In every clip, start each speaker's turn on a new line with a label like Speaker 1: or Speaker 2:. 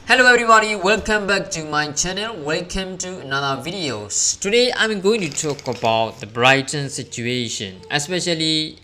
Speaker 1: Hello everybody, welcome back to my channel. Welcome to another videos. Today I'm going to talk about the Brighton situation. Especially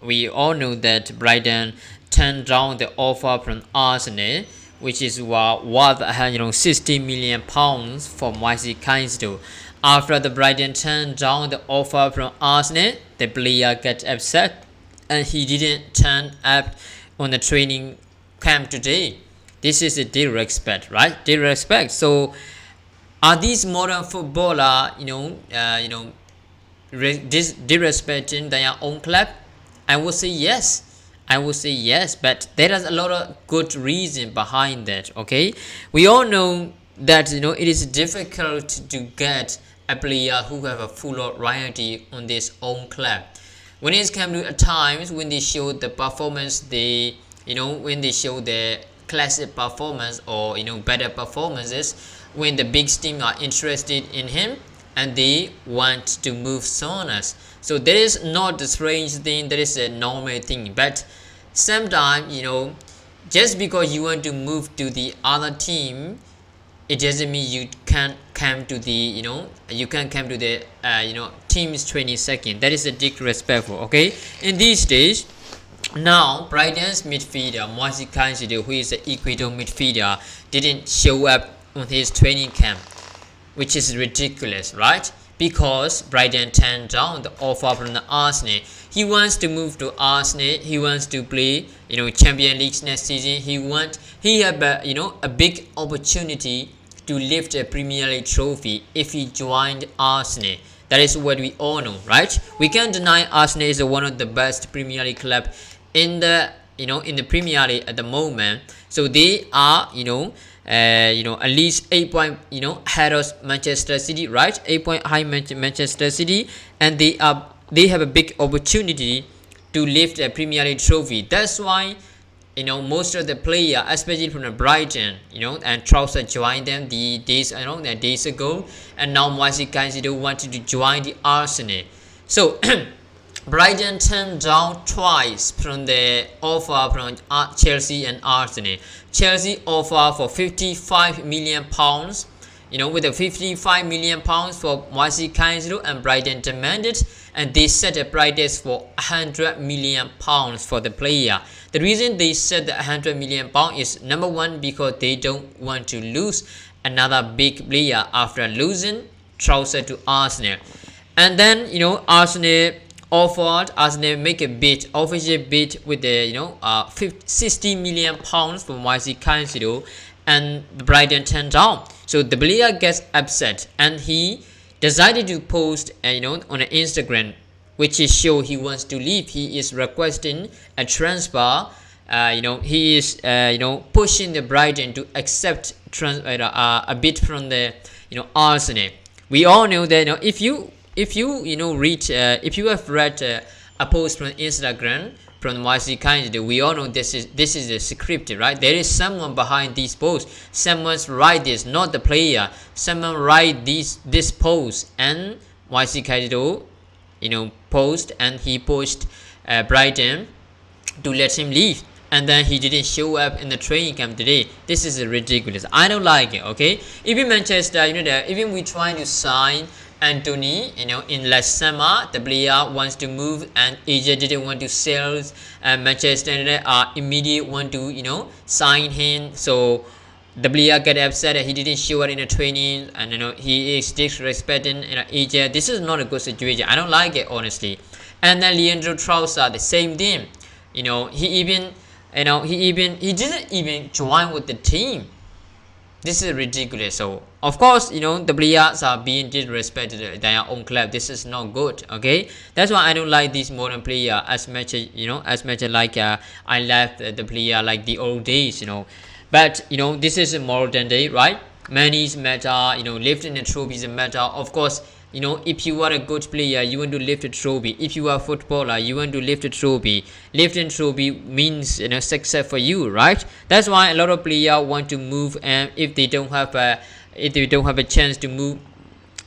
Speaker 1: we all know that Brighton turned down the offer from Arsenal, which is worth 60 million pounds for Caicedo. After the Brighton turned down the offer from Arsenal, the player got upset and he didn't turn up on the training camp today. This is a disrespect, right? Disrespect. So, are these modern footballer, disrespecting their own club? I would say yes. I would say yes, but there is a lot of good reason behind that. Okay, we all know that it is difficult to get a player who have a full loyalty on this own club. When it's come to times when they show the performance, when they show the classic performance or better performances, when the big team are interested in him and they want to move Sonas. So there is not a strange thing, there is a normal thing, but sometimes just because you want to move to the other team, it doesn't mean you can't come to the team's training second. That is a disrespectful. Okay, in these days. Now, Brighton's midfielder Caicedo, who is the Ecuador midfielder, didn't show up on his training camp, which is ridiculous, right? Because Brighton turned down the offer from the Arsenal. He wants to move to Arsenal. He wants to play, Champions League next season. He have a big opportunity to lift a Premier League trophy if he joined Arsenal. That is what we all know, right? We can't deny Arsenal is one of the best Premier League club in the Premier League at the moment. So they are at least 8 point ahead of Manchester City, right? 8 point high Manchester City, and they have a big opportunity to lift a Premier League trophy. That's why most of the player, especially from the Brighton, and Trossard joined them days ago, and now Caicedo wanted to join the Arsenal. So Brighton turned down twice from the offer from Chelsea and Arsenal. Chelsea offer for 55 million pounds, with the 55 million pounds for Caicedo, and Brighton demanded, and they set a price for 100 million pounds for the player. The reason they set the 100 million pounds is number one, because they don't want to lose another big player after losing Trossard to Arsenal. And then Arsenal make a bid, official bid with the 60 million pounds for Caicedo, and Brighton turned down. So the player gets upset and he decided to post on an Instagram, which is show he wants to leave. He is requesting a transfer. He is pushing the Brighton to accept a bid from the Arsenal. We all know that if you have read a post from Instagram from Caicedo, we all know this is a script, right? There is someone behind these posts. Someone's write this, not the player. Someone write this post, and Caicedo post, and he pushed Brighton to let him leave, and then he didn't show up in the training camp today. This is ridiculous. I don't like it. Okay, even Manchester, even we trying to sign Anthony, in last summer, the player wants to move, and AJ didn't want to sell. Manchester United immediately want to sign him. So the player got upset that he didn't show up in the training, and he is disrespecting AJ. This is not a good situation. I don't like it, honestly. And then Leandro Trossard, the same thing. He didn't even join with the team. This is ridiculous. So of course the players are being disrespected in their own club. This is not good. Okay, that's why I don't like these modern player as much like I love the player like the old days. But this is a modern day, right? Money is matter. Lifting a trophy is a matter. Of course, if you are a good player, you want to lift a trophy. If you are a footballer, you want to lift a trophy. Lifting trophy means success for you, right? That's why a lot of players want to move, and if they don't have a chance to move,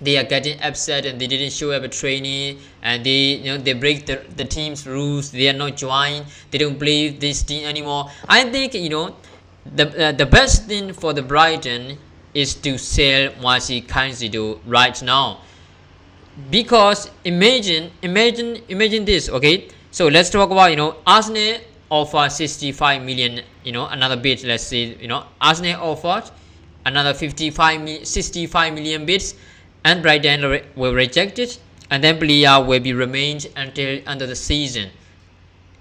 Speaker 1: they are getting upset and they didn't show up a training, and they break the team's rules. They are not joined. They don't play this team anymore. I think the best thing for the Brighton is to sell Caicedo right now, because imagine this. Okay, so let's talk about Arsenal offer 65 million, another bid. Let's say Arsenal offered another 65 million bids, and Brighton will reject it, and then player will be remained until end of the season.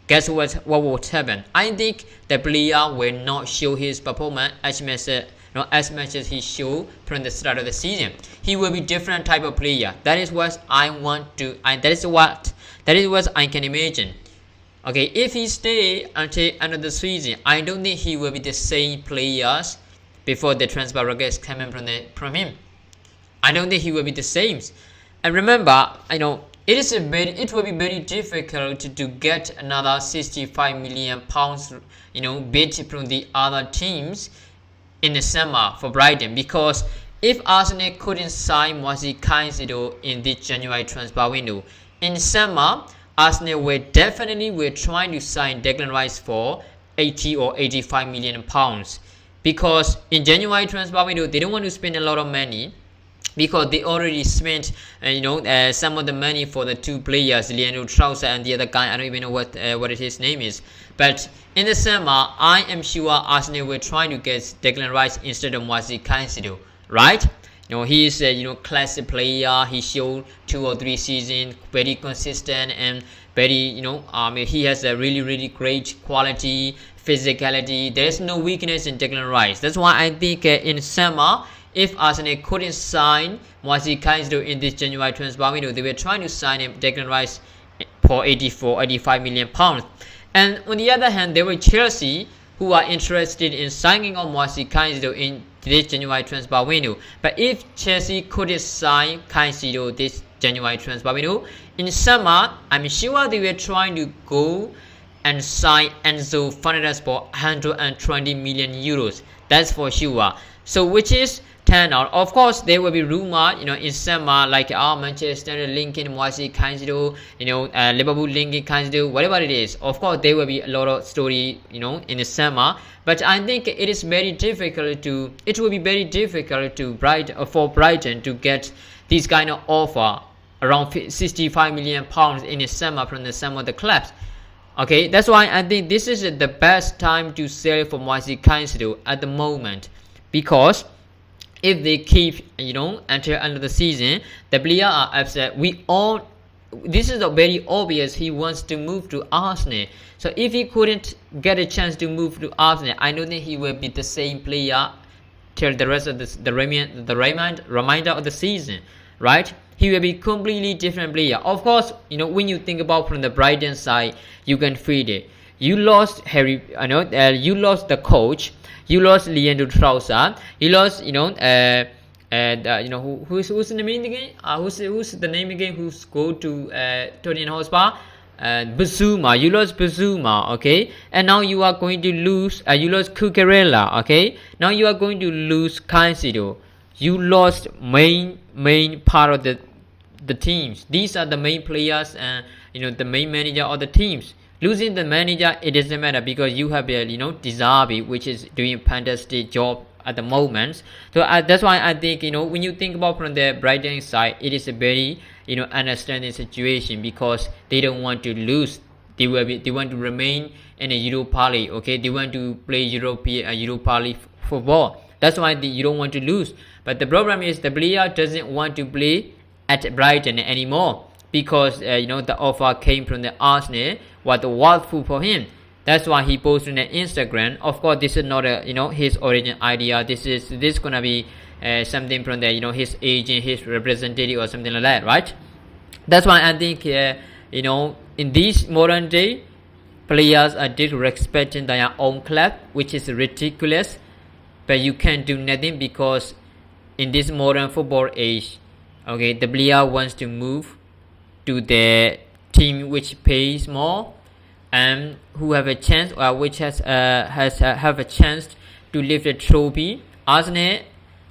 Speaker 1: Guess what will happen? I think the player will not show his performance as much as he showed from the start of the season. He will be different type of player. That is what I want to. That is what I can imagine. Okay, if he stay until end of the season, I don't think he will be the same players before the transfer request coming from him. I don't think he will be the same. And remember, it will be very difficult to get another 65 million pounds, bid from the other teams in the summer for Brighton, because if Arsenal couldn't sign Caicedo in the January transfer window, in summer Arsenal will try to sign Declan Rice for 80 or 85 million pounds, because in January transfer window they don't want to spend a lot of money, because they already spent some of the money for the two players, Leandro Trossard and the other guy, I don't even know what his name is. But in the summer, I am sure Arsenal will try to get Declan Rice instead of Caicedo, right? He is a classic player. He showed 2 or 3 seasons, very consistent and very he has a really great quality, physicality. There's no weakness in Declan Rice. That's why I think in summer, if Arsenal couldn't sign Caicedo in this January transfer window, they were trying to sign him, Declan Rice, for 85 million pounds. And on the other hand, there were Chelsea who are interested in signing on Caicedo in this January transfer window. But if Chelsea couldn't sign Caicedo this January transfer window, in summer, I'm sure they were trying to go and sign Enzo Fernandez for 120 million euros. That's for sure. So which is turn out. Of course, there will be rumor, in summer, like Manchester linking Caicedo, Liverpool linking Caicedo, whatever it is. Of course, there will be a lot of story, in the summer. But I think it is very difficult to. It will be very difficult for Brighton to get this kind of offer around 65 million pounds in the summer from some of the clubs. Okay, that's why I think this is the best time to sell for Caicedo at the moment, because if they keep until end of the season, the player are upset. This is very obvious. He wants to move to Arsenal. So if he couldn't get a chance to move to Arsenal, I don't think he will be the same player till the rest of the remainder of the season, right? He will be completely different player. Of course, when you think about from the Brighton side, you can feel it. You lost you lost the coach. You lost Leandro Trossard. You lost, who's the name again? Who's the name again? Who's go to Tottenham Hotspur? Bazuma. You lost Bazuma, okay? And now you are going to lose. You lost Cucurella, okay? Now you are going to lose Caicedo. You lost main part of the teams. These are the main players and the main manager of the teams. Losing the manager, it doesn't matter, because you have Dizabi, which is doing a fantastic job at the moment. So that's why I think when you think about from the Brighton side, it is a very understanding situation, because they don't want to lose. They want to remain in a Europa League. Okay, they want to play Europa League football. That's why you don't want to lose. But the problem is the player doesn't want to play at Brighton anymore, because the offer came from the Arsenal, was worthwhile for him. That's why he posted on Instagram. Of course, this is not his original idea. This gonna be something from the his agent, his representative, or something like that, right? That's why I think in this modern day, players are disrespecting their own club, which is ridiculous. But you can't do nothing, because in this modern football age, okay, the player wants to move to the team which pays more and who have a chance, or which have a chance to lift the trophy. Arsenal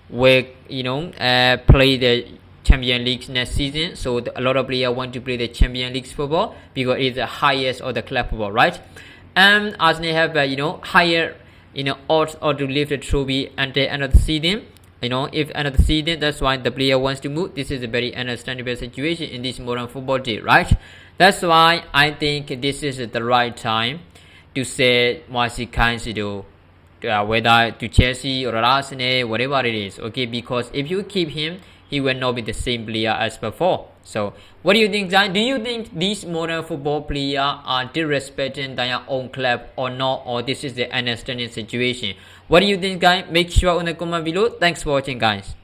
Speaker 1: will play the Champions League next season, so a lot of players want to play the Champions League football, because it's the highest of the club football, right? And Arsenal have higher odds or to lift the trophy until end of the season. If end of the season, that's why the player wants to move. This is a very understandable situation in this modern football day, right? That's why I think this is the right time to say Caicedo, whether to Chelsea or Arsenal, whatever it is, okay? Because if you keep him, he will not be the same player as before. So, what do you think, guys? Do you think these modern football players are disrespecting their own club or not? Or this is the understanding situation? What do you think, guys? Make sure in the comment below. Thanks for watching, guys.